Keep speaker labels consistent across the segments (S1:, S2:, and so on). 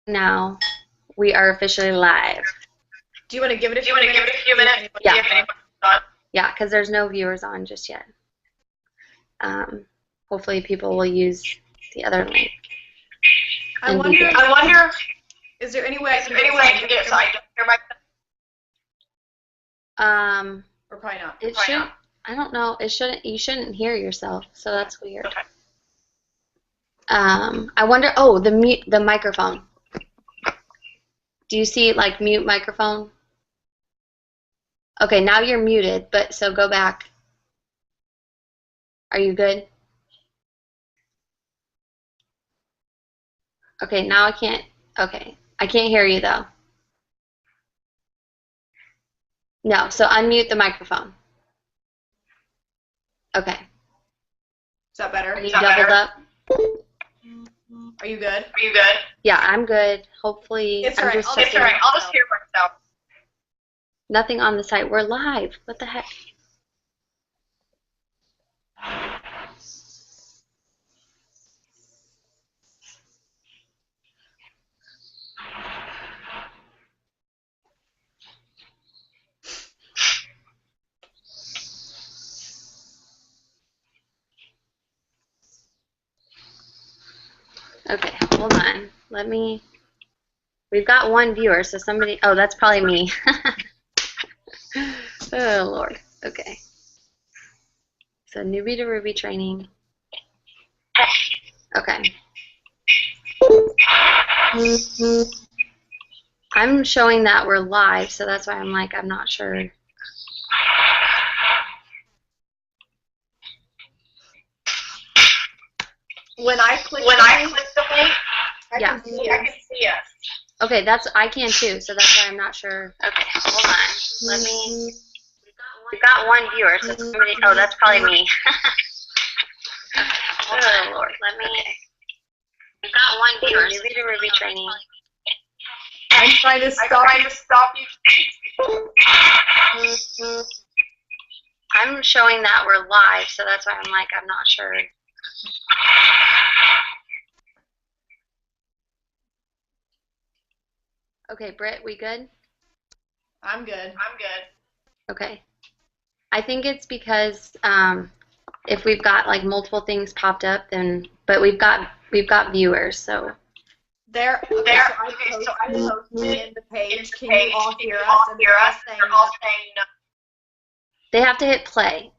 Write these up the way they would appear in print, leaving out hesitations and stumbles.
S1: Now we are officially live.
S2: Do you want to give it a few minutes?
S1: Yeah. Yeah, because there's no viewers on just yet. Hopefully people will use the other link.
S2: I wonder, is there any way I can get so I can hear my... Or probably not.
S1: It should. I don't know. It shouldn't. You shouldn't hear yourself. So that's weird.
S2: Okay.
S1: I wonder. Oh, the microphone. Do you see like mute microphone? Okay, now you're muted. But so go back. Are you good? Okay, now I can't. Okay, I can't hear you though. No. So unmute the microphone. Okay.
S2: Is that better?
S1: Are you doubled up?
S2: Are you good?
S1: Yeah, I'm good. Hopefully,
S2: It's alright. I'll just hear myself.
S1: Nothing on the site. We're live. What the heck? Okay, hold on. We've got one viewer, so somebody, oh, that's probably me. Oh, Lord. Okay. So newbie to Ruby training. Okay. I'm showing that we're live, so that's why I'm like, I'm not sure.
S2: When I click the link, I
S1: Yeah.
S2: can see us.
S1: Okay, I can too, so that's why I'm not sure. Okay, hold on. We've got one viewer, so somebody, oh, that's probably me. Oh, Lord, we've got one viewer, newbie to Ruby training.
S2: I'm trying to stop you.
S1: I'm showing that we're live, so that's why I'm like, I'm not sure. Okay, Britt, we good?
S2: I'm good.
S1: Okay. I think it's because if we've got like multiple things popped up, then but we've got viewers, so.
S2: So I posted in the page. Can you all hear us? And they're all saying no.
S1: They have to hit play.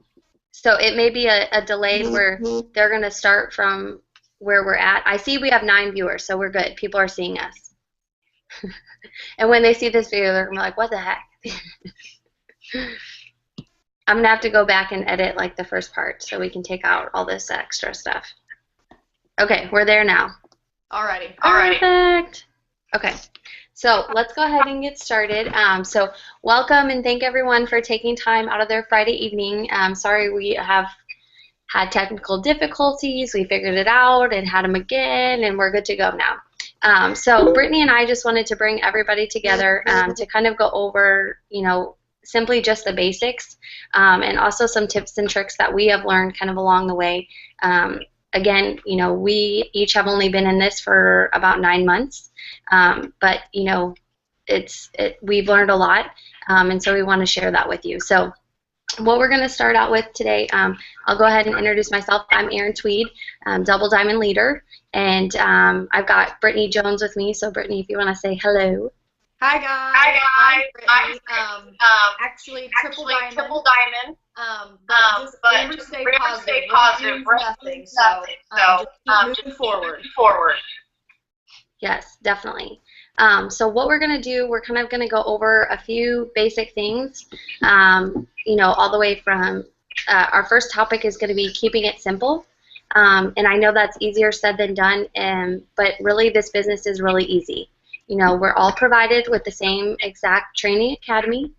S1: So it may be a delay where they're going to start from where we're at. I see we have 9 viewers, so we're good. People are seeing us. And when they see this video, they're going to be like, what the heck? I'm going to have to go back and edit like the first part so we can take out all this extra stuff. Okay, we're there now.
S2: Alrighty.
S1: Perfect. Okay, so let's go ahead and get started. So welcome and thank everyone for taking time out of their Friday evening. Sorry we have had technical difficulties. We figured it out and had them again, and we're good to go now. So Brittany and I just wanted to bring everybody together to kind of go over, simply just the basics, and also some tips and tricks that we have learned kind of along the way. Again, we each have only been in this for about 9 months, but we've learned a lot, and so we want to share that with you. So what we're going to start out with today, I'll go ahead and introduce myself. I'm Erin Tweed, Double Diamond Leader, and I've got Brittany Jones with me. So Brittany, if you want to say hello.
S2: Hi guys. I'm Brittany. Actually triple diamond. But just remember to stay positive. Nothing. So just keep moving forward.
S1: Yes, definitely. So what we're going to do, we're kind of going to go over a few basic things, all the way from our first topic is going to be keeping it simple. And I know that's easier said than done, but really this business is really easy. We're all provided with the same exact training academy.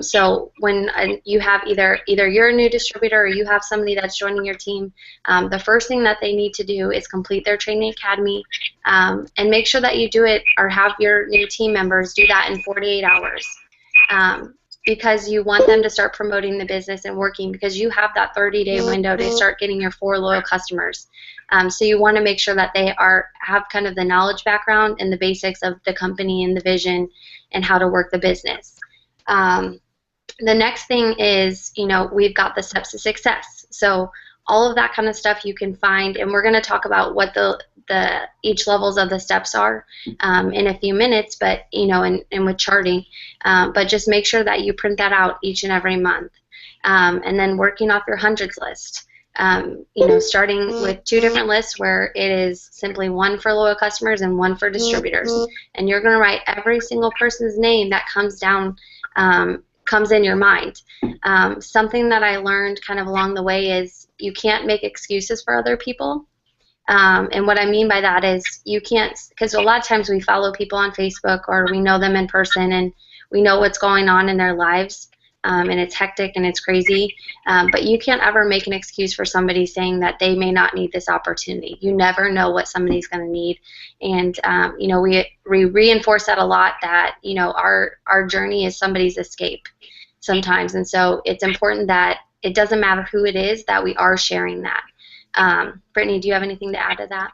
S1: So when you have either you're a new distributor or you have somebody that's joining your team, the first thing that they need to do is complete their training academy, and make sure that you do it or have your new team members do that in 48 hours. because you want them to start promoting the business and working, because you have that 30-day window to start getting your 4 loyal customers. So you want to make sure that they have kind of the knowledge background and the basics of the company and the vision and how to work the business. The next thing is, we've got the steps to success. So all of that kind of stuff you can find, and we're going to talk about what each levels of the steps are in a few minutes, but and with charting, but just make sure that you print that out each and every month, and then working off your hundreds list. Starting with 2 different lists where it is simply 1 for loyal customers and 1 for distributors, and you're going to write every single person's name that comes in your mind. Something that I learned kind of along the way is you can't make excuses for other people. And what I mean by that is you can't, because a lot of times we follow people on Facebook or we know them in person and we know what's going on in their lives, and it's hectic and it's crazy, but you can't ever make an excuse for somebody saying that they may not need this opportunity. You never know what somebody's going to need, and we reinforce that a lot, that our journey is somebody's escape sometimes, and so it's important that it doesn't matter who it is, that we are sharing that. Brittany, do you have anything to add to that?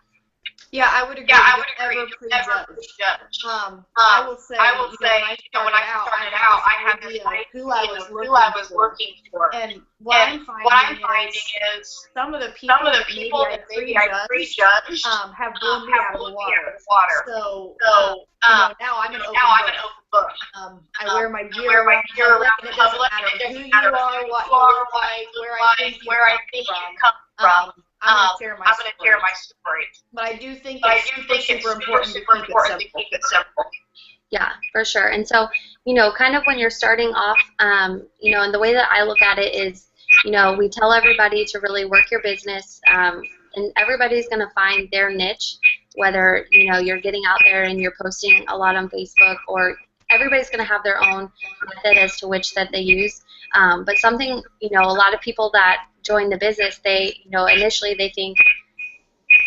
S2: Yeah, I would agree. Never prejudge. I will say, when I started out, I had this idea of who I was looking for. And what I'm finding is some of the people that maybe I prejudged have blown me out of the water. So now I'm an open book. I wear my gear around public, and it doesn't matter who you are, what you look like, where I think you come from. I'm going to share my story. But I do think it's super important to keep it simple.
S1: Yeah, for sure. And so, kind of when you're starting off, and the way that I look at it is, we tell everybody to really work your business, and everybody's going to find their niche, whether, you're getting out there and you're posting a lot on Facebook, or everybody's going to have their own method as to which that they use. But something, a lot of people that join the business, they, initially they think,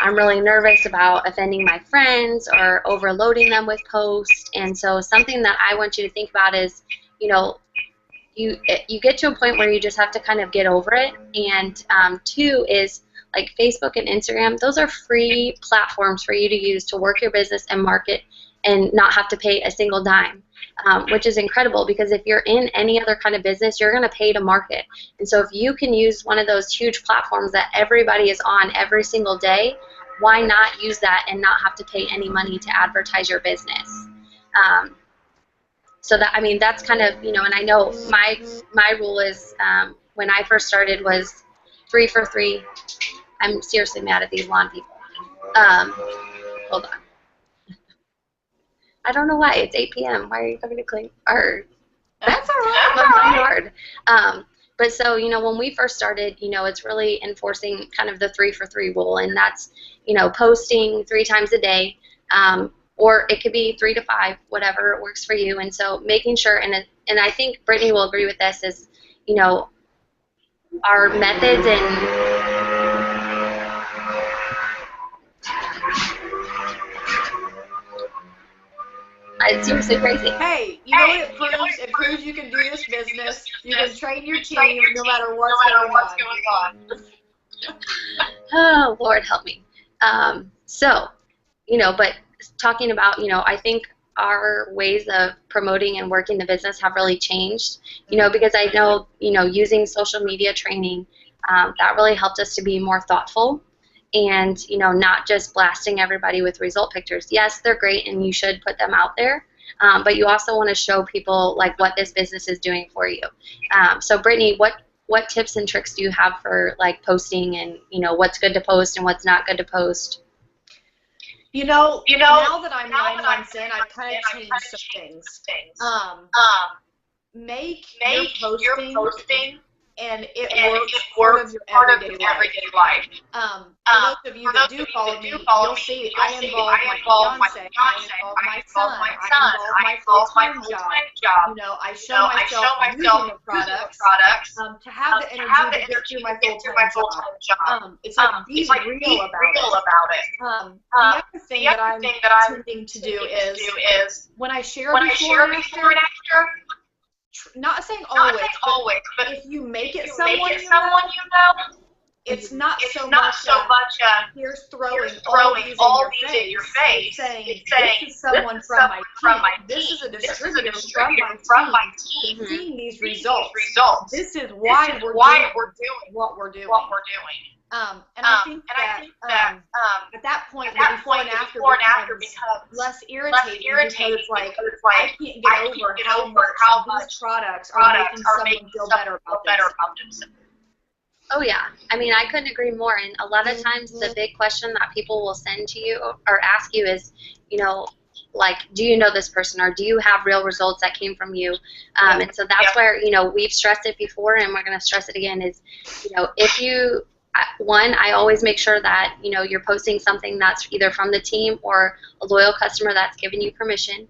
S1: I'm really nervous about offending my friends or overloading them with posts. And so something that I want you to think about is, you get to a point where you just have to kind of get over it. And 2 is, like Facebook and Instagram, those are free platforms for you to use to work your business and market and not have to pay a single dime, which is incredible, because if you're in any other kind of business, you're going to pay to market. And so if you can use one of those huge platforms that everybody is on every single day, why not use that and not have to pay any money to advertise your business? So that, that's kind of, and I know my rule is, when I first started, was 3 for 3. I'm seriously mad at these lawn people. Hold on. I don't know why. It's 8 p.m. Why are you coming to clean our
S2: That's all right.
S1: yard? But so, when we first started, it's really enforcing kind of the 3 for 3 rule, and that's, posting 3 times a day, or it could be 3 to 5, whatever works for you. And so making sure, and I think Brittany will agree with this, is, our methods and it's seriously crazy.
S2: Hey, you know what it proves? It proves you can do this business. You can train your team no matter what's going on.
S1: Oh, Lord help me. So, but talking about, I think our ways of promoting and working the business have really changed, because I know, using social media training, that really helped us to be more thoughtful. And, not just blasting everybody with result pictures. Yes, they're great, and you should put them out there, but you also want to show people, like, what this business is doing for you. So, Brittany, what tips and tricks do you have for, like, posting and, what's good to post and what's not good to post?
S2: Now that I'm 9 months in, I've kind of changed some things. Make your posting and it works part of your everyday life. For those of you that do follow me, you'll see I involve my fiance, I involve my son, I involve my full-time job. I show myself using the products to have the energy to get through my full-time job. It's like be real about it. The other thing that I'm tending to do is when I share before and after, not saying always, but if you make it someone you know, it's not so much here's throwing all these in your face. It's saying this is someone from my team. This is a distributor from my team seeing these results. This is why we're doing what we're doing. And I think that at that point, the before and after becomes less irritating because it's like I can't get over how much these products are making someone feel better about themselves.
S1: Oh, yeah. I mean, I couldn't agree more. And a lot of times the big question that people will send to you or ask you is, you know, like, do you know this person, or do you have real results that came from you? And so that's where, you know, we've stressed it before, and we're going to stress it again is, you know, if you, one, I always make sure that, you know, you're posting something that's either from the team or a loyal customer that's given you permission,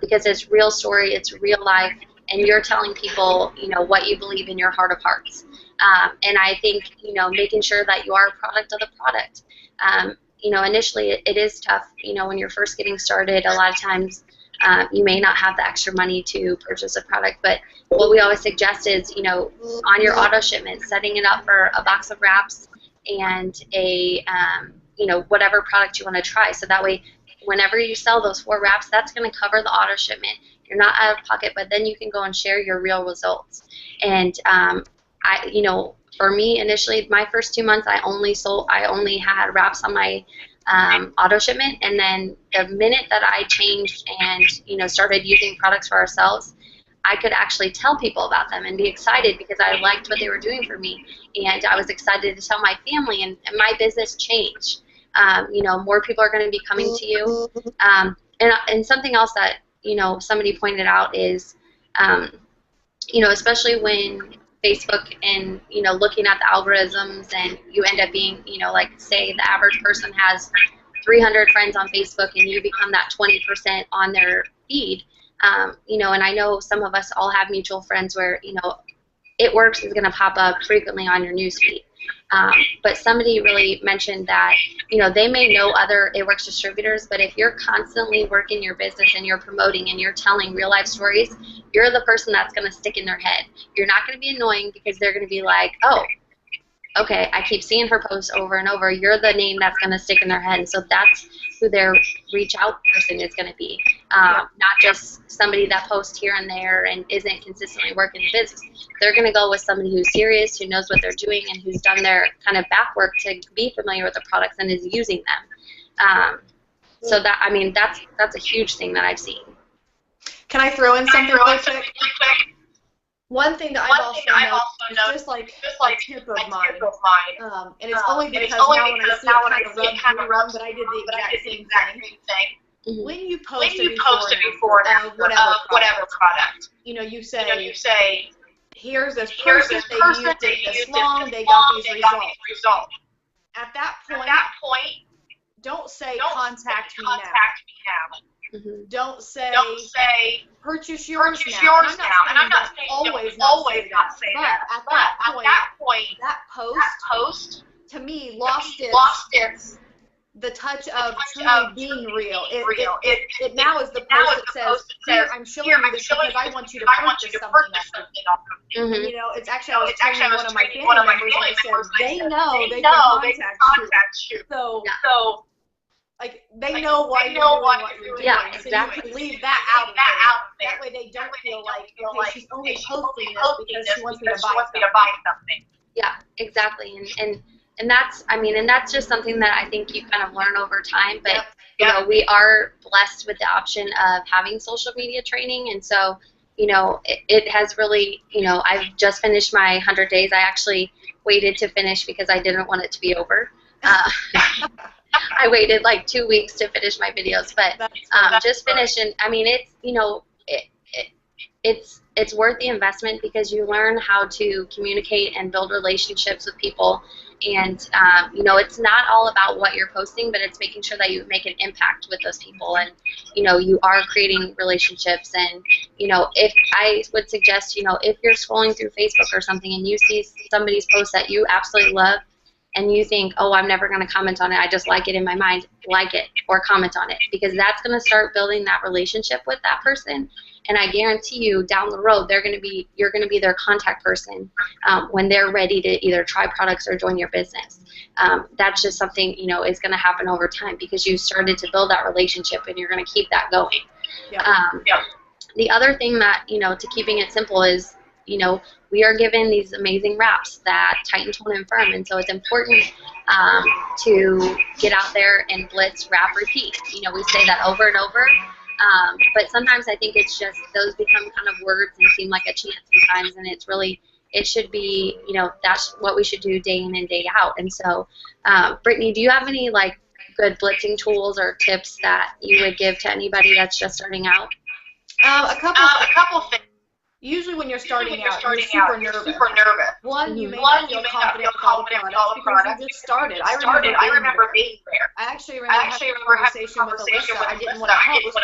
S1: because it's real story, it's real life, and you're telling people, you know, what you believe in your heart of hearts. And I think, you know, making sure that you are a product of the product. You know, initially it is tough, you know, when you're first getting started. A lot of times you may not have the extra money to purchase a product, but what we always suggest is, you know, on your auto shipment, setting it up for a box of wraps and a, you know, whatever product you want to try. So that way, whenever you sell those 4 wraps, that's going to cover the auto shipment. You're not out of pocket, but then you can go and share your real results. And you know, for me initially, my first 2 months, I only had wraps on my auto shipment, and then the minute that I changed and, you know, started using products for ourselves, I could actually tell people about them and be excited because I liked what they were doing for me, and I was excited to tell my family, and my business changed. You know, more people are going to be coming to you, and something else that, you know, somebody pointed out is, you know, especially when Facebook and, you know, looking at the algorithms, and you end up being, you know, like, say the average person has 300 friends on Facebook and you become that 20% on their feed, you know, and I know some of us all have mutual friends where, you know, It Works is going to pop up frequently on your newsfeed. But somebody really mentioned that, you know, they may know other It Works distributors, but if you're constantly working your business and you're promoting and you're telling real life stories, you're the person that's going to stick in their head. You're not going to be annoying because they're going to be like, oh, okay, I keep seeing her post over and over. You're the name that's going to stick in their head. And so that's who their reach out person is going to be, not just somebody that posts here and there and isn't consistently working the business. They're going to go with somebody who's serious, who knows what they're doing, and who's done their kind of back work to be familiar with the products and is using them. So that, I mean, that's a huge thing that I've seen.
S2: Can I throw in something really quick? One thing that I've also noticed is just like a tip of mine, and it's only because now when I see it kind of run, but I did the exact same thing. When you post a before and after of whatever product, you know, you say, here's this person, they used it this long, they got these results. At that point, don't say contact me now. Don't say purchase yours now. And I'm not saying always not say that. But at that point, that post to me lost its the touch of truly being real. It now is the post that says, here, I'm showing you this because I want you to purchase something off of me. And, you know, it's actually, I was training one of my family members, and I said, they know they can contact you. So like, they know why you're doing what you're doing.
S1: Yeah, exactly.
S2: So you can leave that out of there. That way they don't feel like, okay, she's only posting this because she wants me to buy something.
S1: Yeah, exactly. And that's, I mean, and that's just something that I think you kind of learn over time. But, you know, we are blessed with the option of having social media training. And so, you know, it has really, you know, I've just finished my 100 days. I actually waited to finish because I didn't want it to be over. I waited like 2 weeks to finish my videos, but just finished. And I mean, it's, you know, it's worth the investment because you learn how to communicate and build relationships with people. And, you know, it's not all about what you're posting, but it's making sure that you make an impact with those people. And, you know, you are creating relationships. And, you know, if I would suggest, you know, if you're scrolling through Facebook or something and you see somebody's post that you absolutely love, and you think, oh, I'm never going to comment on it, I just like it in my mind, like it or comment on it, because that's going to start building that relationship with that person. And I guarantee you down the road, you're going to be their contact person when they're ready to either try products or join your business. That's just something, is going to happen over time because you started to build that relationship, and you're going to keep that going. The other thing that, to keeping it simple is, we are given these amazing wraps that tighten, tone, and firm, and so it's important to get out there and blitz, wrap, repeat. We say that over and over, but sometimes I think it's just those become kind of words and seem like a chant sometimes, and it should be, that's what we should do day in and day out. And so, Brittany, do you have any good blitzing tools or tips that you would give to anybody that's just starting out?
S2: A couple things. Usually when you're starting out, you're super nervous. One, you may not feel confident with all the products because you just started. I remember being there. I actually remember having a conversation with Alyssa. I didn't want to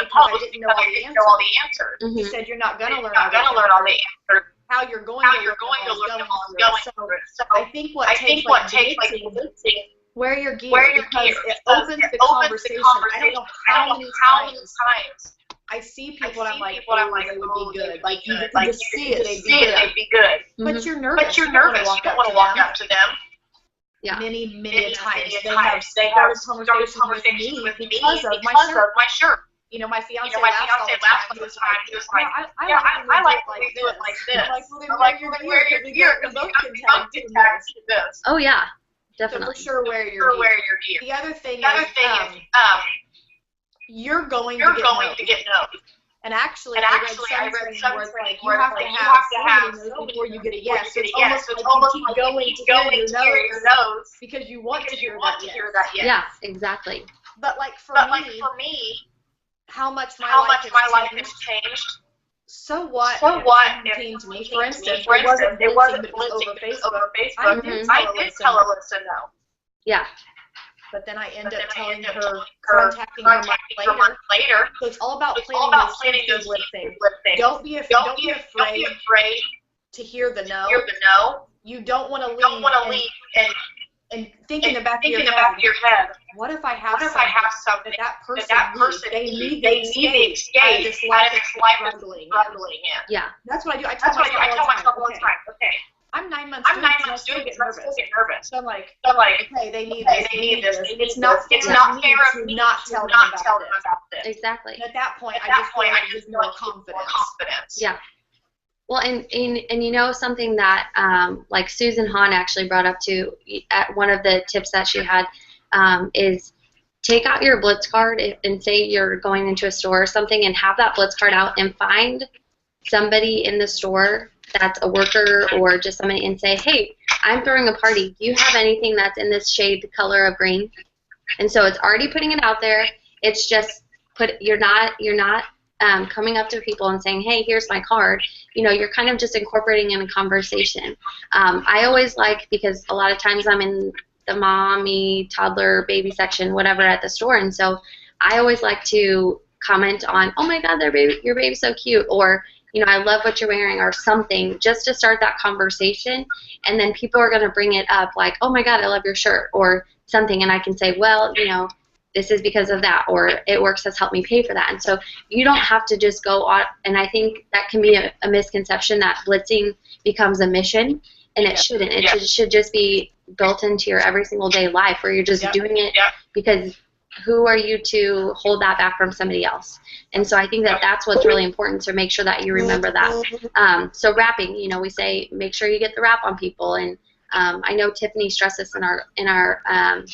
S2: post because I didn't know all the answers. He said, you're not going to learn all the answers. How you're going to learn all the answers. So I think what takes blitzing, wear your gear, because it opens the conversation. I don't know how many times I see people and I'm like, they would be good. Like, you can just see it, they'd be good. But you're nervous. You don't want to walk up to them.
S1: Yeah.
S2: Many times. They have started conversations with me because of my shirt. My fiance laughed all the time. He was like, I like to do it like this. I'm like, well, then wear your gear because we both can tag to this.
S1: Oh, yeah. Definitely.
S2: So for sure wear your gear. The other thing is, you're going to get no's. And actually, I read something where you have to have so many no's before you get a yes. So it's almost like you keep going to hear your no's because you want to hear that yes.
S1: Yeah, exactly.
S2: But for me, how much my life has changed. So what if came to me, for instance, it wasn't blitzing over Facebook. I did tell Alyssa no.
S1: Yeah.
S2: But then I end up telling her, contacting her month later. So it's all about planning those things. Don't be afraid to hear the no. You don't want to leave and think in the back of your head. What if I have something that person needs? They need the escape out of this life struggling in.
S1: Yeah.
S2: That's what I do. I tell myself all the time. Okay. I'm 9 months doing it, and I still get nervous. So I'm like, okay, they need this. It's not fair of me to not tell them about this.
S1: Exactly.
S2: And at that point, I just feel like there's more confidence.
S1: Yeah. Well, and something that Susan Hahn actually brought up too, at one of the tips that she had is take out your Blitz card and say you're going into a store or something, and have that Blitz card out and find somebody in the store that's a worker or just somebody and say, hey, I'm throwing a party. Do you have anything that's in this shade, the color of green? And so it's already putting it out there. It's just you're not coming up to people and saying, hey, here's my card. You're kind of just incorporating in a conversation. I always because a lot of times I'm in the mommy, toddler, baby section, whatever at the store, and so I always like to comment on, oh my God, your baby's so cute, or I love what you're wearing, or something, just to start that conversation. And then people are going to bring it up like, oh my God, I love your shirt, or something. And I can say, well, this is because of that, or It Works has helped me pay for that. And so you don't have to just go on. And I think that can be a misconception that blitzing becomes a mission, and it shouldn't. It should just be built into your every single day life, where you're just doing it because who are you to hold that back from somebody else? And so I think that's what's really important, to make sure that you remember that. So wrapping, we say make sure you get the wrap on people. And I know Tiffany stressed this in our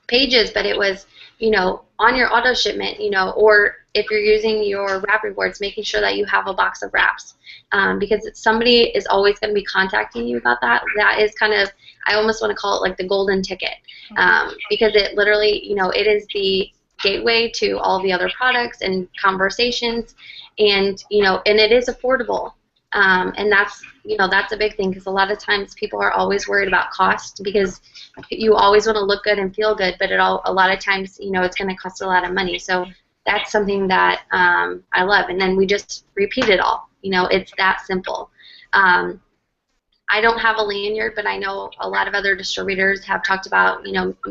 S1: pages, but it was, on your auto shipment, or if you're using your wrap rewards, making sure that you have a box of wraps. Because somebody is always going to be contacting you about that. That is kind of, I almost want to call it like the golden ticket, because it literally, it is the gateway to all the other products and conversations, and and it is affordable, and that's a big thing, because a lot of times people are always worried about cost, because you always want to look good and feel good, but a lot of times it's going to cost a lot of money. So that's something that I love, and then we just repeat it all. It's that simple. I don't have a lanyard, but I know a lot of other distributors have talked about,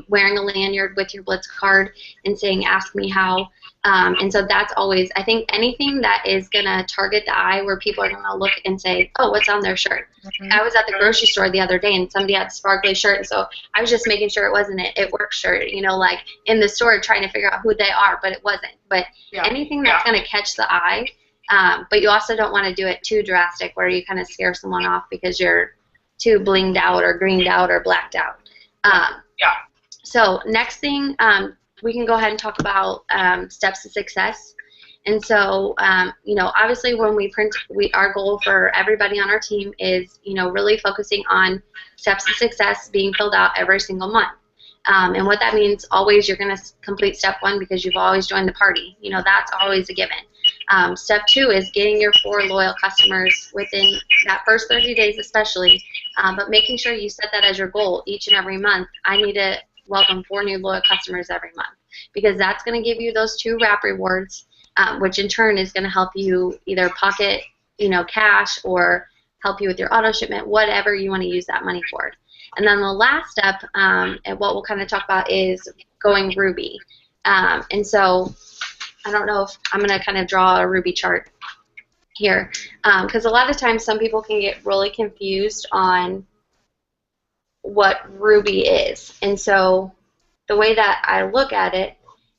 S1: wearing a lanyard with your Blitz card and saying, ask me how. And so that's always, I think anything that is going to target the eye where people are going to look and say, oh, what's on their shirt? Mm-hmm. I was at the grocery store the other day and somebody had a sparkly shirt. And so I was just making sure it wasn't an It Works shirt, like in the store trying to figure out who they are, but it wasn't. But anything that's going to catch the eye. But you also don't want to do it too drastic where you kind of scare someone off because you're too blinged out or greened out or blacked out. So next thing, we can go ahead and talk about steps to success. And so, obviously when we print, our goal for everybody on our team is, really focusing on steps to success being filled out every single month. And what that means, always you're going to complete step 1 because you've always joined the party. That's always a given. Step 2 is getting your 4 loyal customers within that first 30 days especially, but making sure you set that as your goal each and every month. I need to welcome 4 new loyal customers every month because that's going to give you those 2 wrap rewards, which in turn is going to help you either pocket, cash or help you with your auto shipment, whatever you want to use that money for. And then the last step, and what we'll kind of talk about, is going Ruby. And so I don't know if I'm going to kind of draw a Ruby chart here because a lot of times some people can get really confused on what Ruby is. And so the way that I look at it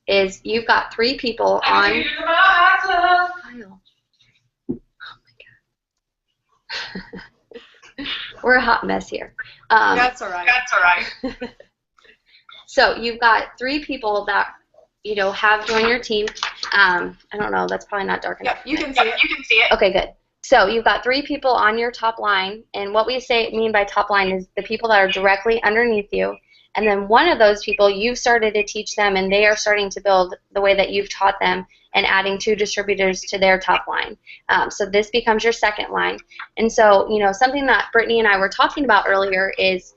S1: is you've got 3 people on. Oh my God. We're a hot mess here.
S2: That's all right.
S3: That's all right.
S1: So you've got 3 people that have joined your team. I don't know, that's probably not dark enough.
S2: Yep, you can see it.
S3: You can see it.
S1: Okay, good. So you've got 3 people on your top line, and what we mean by top line is the people that are directly underneath you, and then one of those people you've started to teach them, and they are starting to build the way that you've taught them, and adding 2 distributors to their top line. So this becomes your second line. And so, something that Brittany and I were talking about earlier is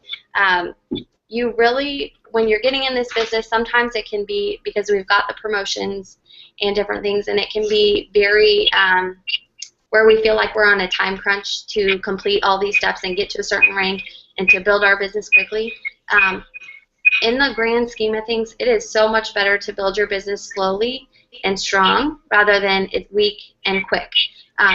S1: you really, when you're getting in this business, sometimes it can be because we've got the promotions and different things, and it can be very where we feel like we're on a time crunch to complete all these steps and get to a certain rank and to build our business quickly. In the grand scheme of things, it is so much better to build your business slowly and strong rather than it's weak and quick.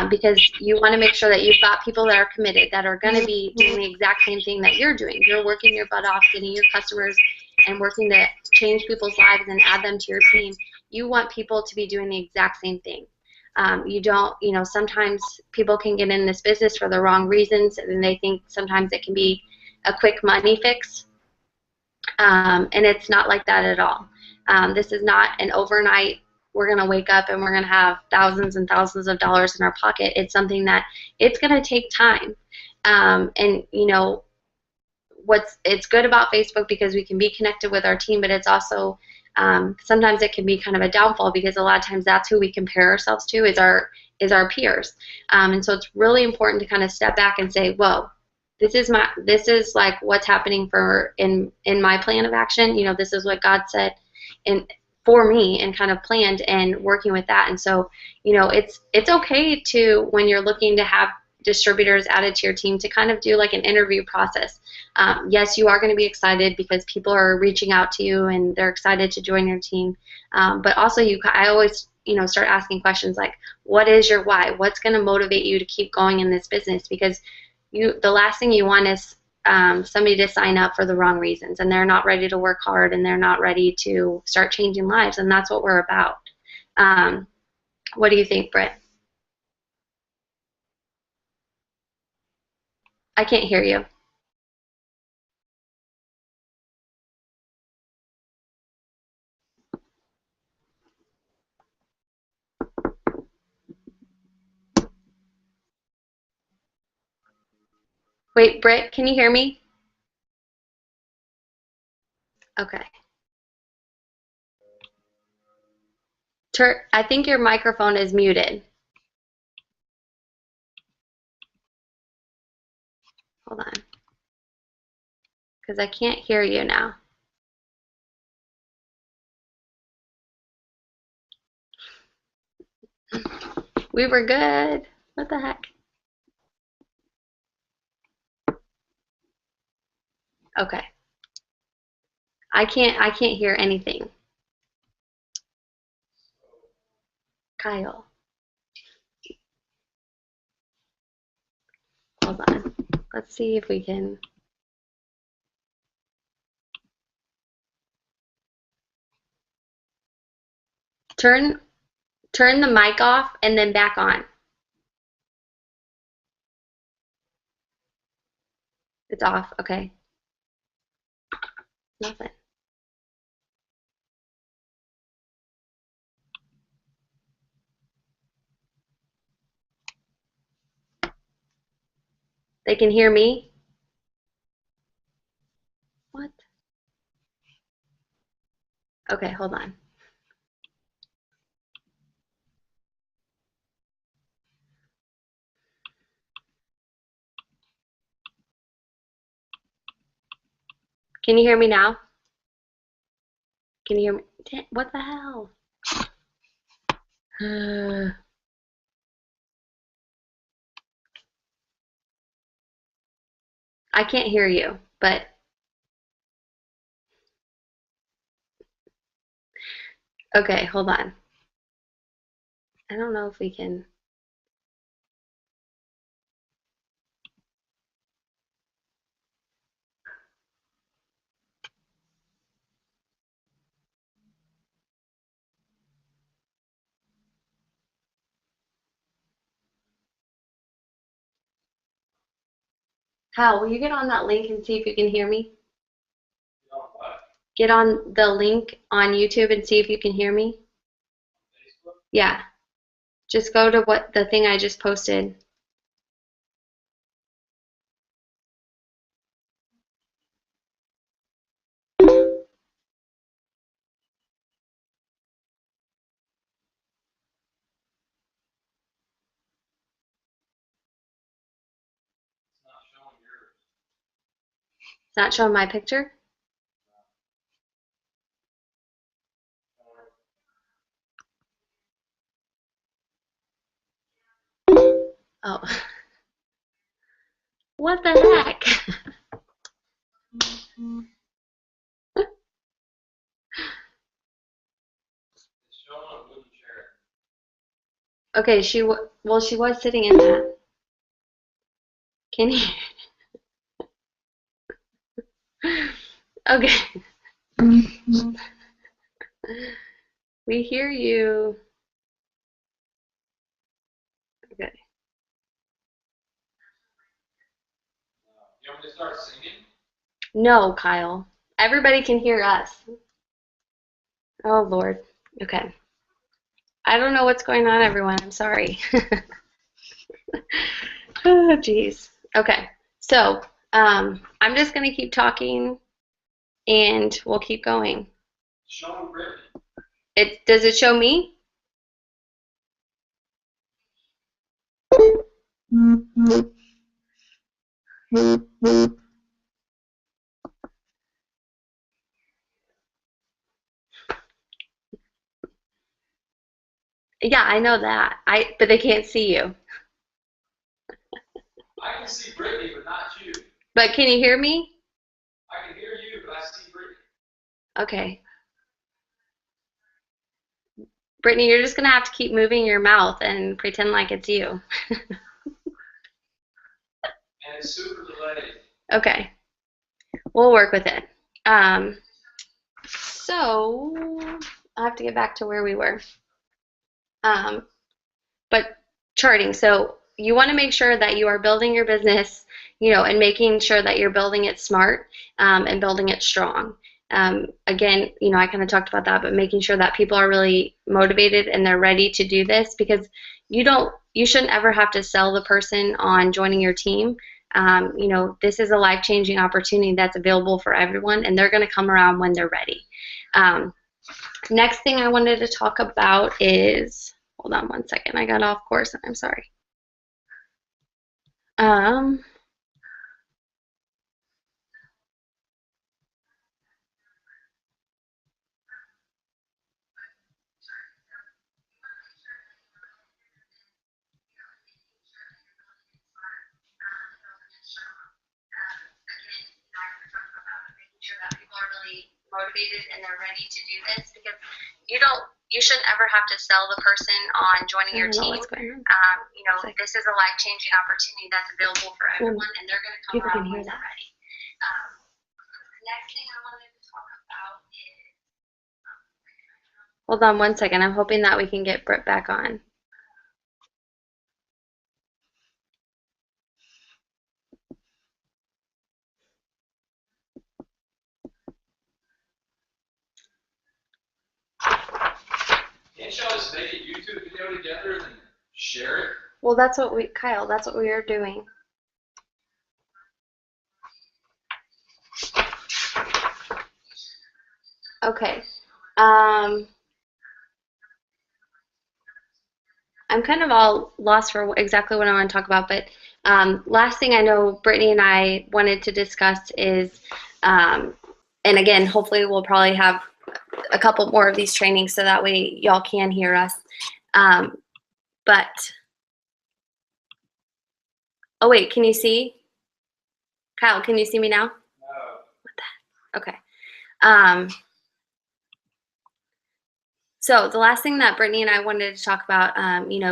S1: Because you want to make sure that you've got people that are committed, that are going to be doing the exact same thing that you're doing. You're working your butt off, getting your customers and working to change people's lives and add them to your team. You want people to be doing the exact same thing. You don't, sometimes people can get in this business for the wrong reasons, and they think sometimes it can be a quick money fix. And it's not like that at all. This is not an overnight, we're going to wake up and we're going to have thousands and thousands of dollars in our pocket. It's something that it's going to take time. And, it's good about Facebook because we can be connected with our team, but it's also sometimes it can be kind of a downfall because a lot of times that's who we compare ourselves to is our peers. And so it's really important to kind of step back and say, whoa, this is like what's happening in my plan of action. This is what God said for me and kind of planned and working with that. And so, it's okay to, when you're looking to have distributors added to your team, to kind of do like an interview process. Yes, you are going to be excited because people are reaching out to you and they're excited to join your team. But also I always, start asking questions like, what is your why? What's going to motivate you to keep going in this business? Because the last thing you want is somebody to sign up for the wrong reasons, and they're not ready to work hard, and they're not ready to start changing lives, and that's what we're about. What do you think, Britt? I can't hear you. Wait, Britt, can you hear me? Okay. I think your microphone is muted. Hold on. Because I can't hear you now. We were good. What the heck? Okay. I can't hear anything. Kyle. Hold on. Let's see if we can. Turn the mic off and then back on. It's off. Okay. Nothing. They can hear me? What? Okay, hold on. Can you hear me now? Can you hear me? What the hell? I can't hear you, but okay, hold on. I don't know if we can. Hal, will you get on that link and see if you can hear me? Get on the link on YouTube and see if you can hear me. Yeah. Just go to what the thing I just posted. It's not showing my picture? Oh. What the heck? Okay, she was sitting in that. Can you? Okay. We hear you. Okay.
S3: You want me to start singing?
S1: No, Kyle. Everybody can hear us. Oh, Lord. Okay. I don't know what's going on, everyone. I'm sorry. Oh, geez. Okay. So, I'm just going to keep talking and we'll keep going.
S3: Show Brittany.
S1: Does it show me? Yeah, I know that. But they can't see you.
S3: I can see Brittany, but not you.
S1: But can you hear me?
S3: I can hear you, but I see Brittany.
S1: Okay. Brittany, you're just going to have to keep moving your mouth and pretend like it's you.
S3: And it's super delayed.
S1: Okay. We'll work with it. So I have to get back to where we were. But charting. So you want to make sure that you are building your business, and making sure that you're building it smart, and building it strong. Again, I kind of talked about that, but making sure that people are really motivated and they're ready to do this, because you shouldn't ever have to sell the person on joining your team. This is a life-changing opportunity that's available for everyone, and they're going to come around when they're ready. Next thing I wanted to talk about is, hold on one second, I got off course and I'm sorry. motivated and they're ready to do this, because you shouldn't ever have to sell the person on joining your team. This is a life-changing opportunity that's available for everyone, and they're going to come around when they're ready. Next thing I wanted to talk about is. Hold on one second. I'm hoping that we can get Britt back on.
S3: Can't y'all just make a YouTube video together and then share it?
S1: Well, that's what we are doing. Okay. I'm kind of all lost for exactly what I want to talk about, but last thing I know Brittany and I wanted to discuss is, and again, hopefully we'll probably have a couple more of these trainings so that way y'all can hear us. But, oh wait, can you see? Kyle, can you see me now?
S3: No.
S1: What the heck? Okay. So the last thing that Brittany and I wanted to talk about,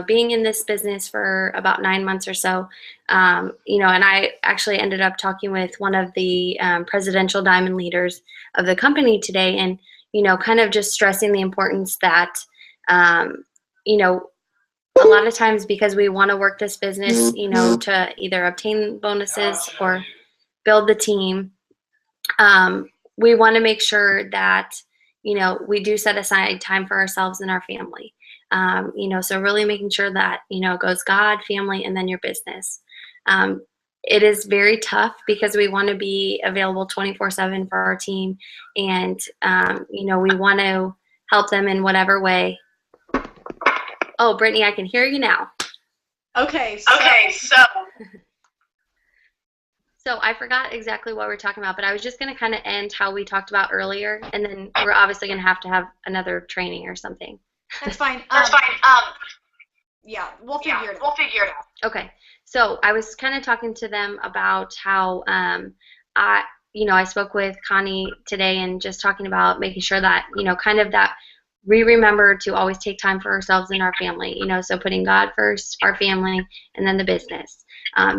S1: being in this business for about 9 months or so, and I actually ended up talking with one of the presidential diamond leaders of the company today, and, kind of just stressing the importance that, a lot of times because we want to work this business, to either obtain bonuses or build the team, we want to make sure that, we do set aside time for ourselves and our family. So really making sure that, it goes God, family, and then your business. It is very tough because we want to be available 24/7 for our team, and, we want to help them in whatever way. Oh, Brittany, I can hear you now.
S2: Okay,
S1: So I forgot exactly what we're talking about, but I was just going to kind of end how we talked about earlier, and then we're obviously going to have another training or something.
S2: That's fine. Yeah, we'll figure it out.
S1: Okay. So I was kind of talking to them about how I spoke with Connie today and just talking about making sure that, kind of that we remember to always take time for ourselves and our family, so putting God first, our family, and then the business.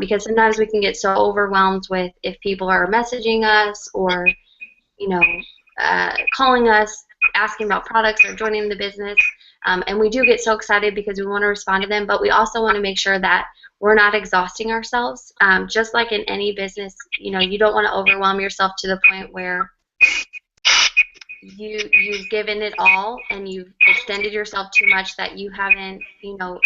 S1: Because sometimes we can get so overwhelmed with if people are messaging us or, calling us, asking about products or joining the business. And we do get so excited because we want to respond to them, but we also want to make sure that we're not exhausting ourselves. Just like in any business, you don't want to overwhelm yourself to the point where you've given it all and you've extended yourself too much that you haven't,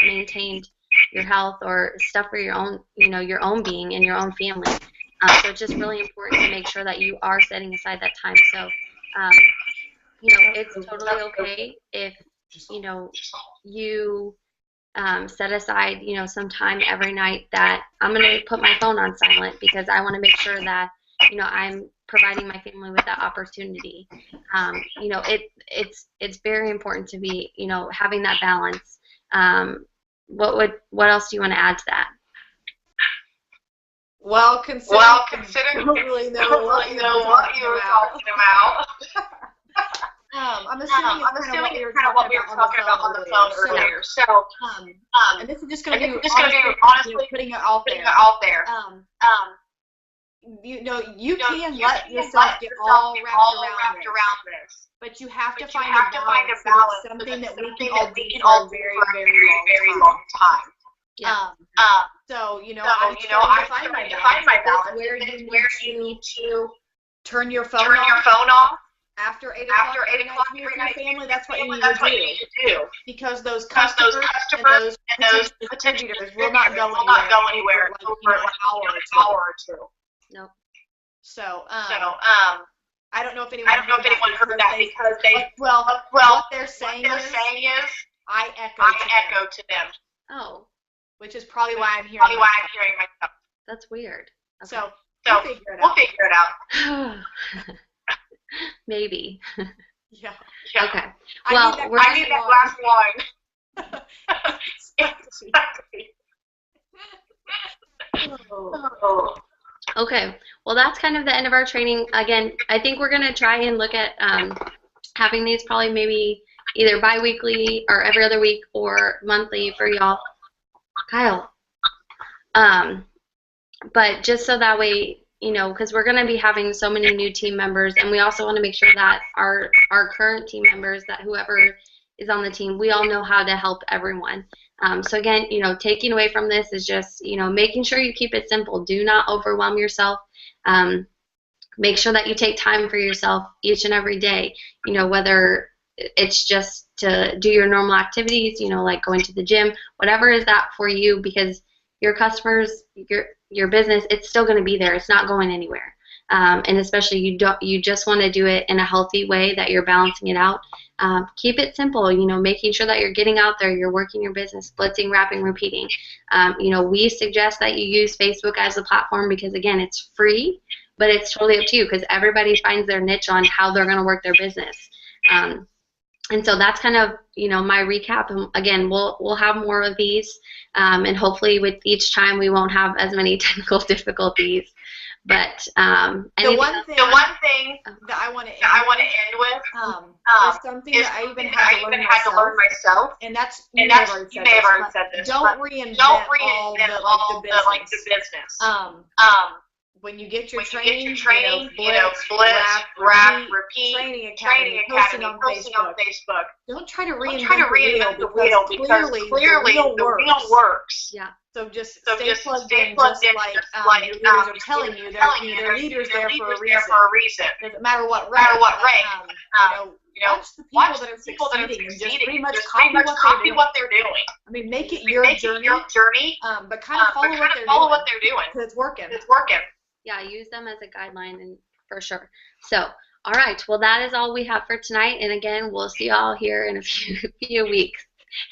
S1: maintained your health or stuff for your own, your own being and your own family. So it's just really important to make sure that you are setting aside that time. So, it's totally okay if, you set aside, some time every night that I'm going to put my phone on silent because I want to make sure that, I'm providing my family with that opportunity. It's very important to be, having that balance. What else do you want to add to that?
S2: Well, considering I don't really know what you were talking about. I'm assuming it's kind of what we were talking about on the phone earlier. So, and this is just going to be honestly putting it out there. You can let yourself get all wrapped around this, but you have to find a balance. Something that we can all do for a very long time.
S1: Yeah.
S2: So I'm trying to find my balance. Where you need to turn your phone off after 8 o'clock every night with your family. That's what you need to do. Because those customers and those potential distributors will not go anywhere over an hour or two.
S1: Nope.
S2: So, I don't know if anyone heard that because what they're saying is I echo to them.
S1: Oh.
S2: Which is probably why I'm hearing myself.
S1: That's weird. Okay.
S2: So we'll figure it out.
S1: Maybe.
S2: Yeah.
S1: Okay. Well,
S2: I need that last line. Exactly.
S1: Okay, well, that's kind of the end of our training. Again, I think we're going to try and look at having these probably maybe either bi-weekly or every other week or monthly for y'all. Kyle. But just so that way, you know, because we're going to be having so many new team members, and we also want to make sure that our current team members, that whoever is on the team, we all know how to help everyone. So again, you know, taking away from this is just, you know, making sure you keep it simple. Do not overwhelm yourself. Make sure that you take time for yourself each and every day, you know, whether it's just to do your normal activities, you know, like going to the gym, whatever is that for you, because your customers, your business, it's still going to be there. It's not going anywhere. And especially you just want to do it in a healthy way that you're balancing it out. Keep it simple, you know, making sure that you're getting out there, you're working your business, blitzing, wrapping, repeating. You know, we suggest that you use Facebook as a platform because, again, it's free, but it's totally up to you because everybody finds their niche on how they're going to work their business. And so that's kind of, you know, my recap. And again, we'll have more of these, and hopefully with each time we won't have as many technical difficulties. But
S2: the one thing that I want to end with is something that I even had to learn myself, and that's you may have already said this. Don't reinvent all the business. When you get your training, you know, blitz, wrap, repeat, training academy, posting on Facebook. Don't try to reinvent the wheel because clearly the wheel works.
S1: Yeah.
S2: So just stay plugged in, just like your leaders are telling you. Their leaders there for a reason. Doesn't matter what rank. You know, watch the people that are succeeding and just pretty much copy what they're doing. I mean, make it your journey, but kind of follow what they're doing because it's working.
S1: Yeah, use them as a guideline, and for sure. So, all right. Well, that is all we have for tonight. And again, we'll see you all here in a few weeks.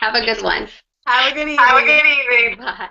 S1: Have a good one.
S2: Have a good evening.
S1: Bye.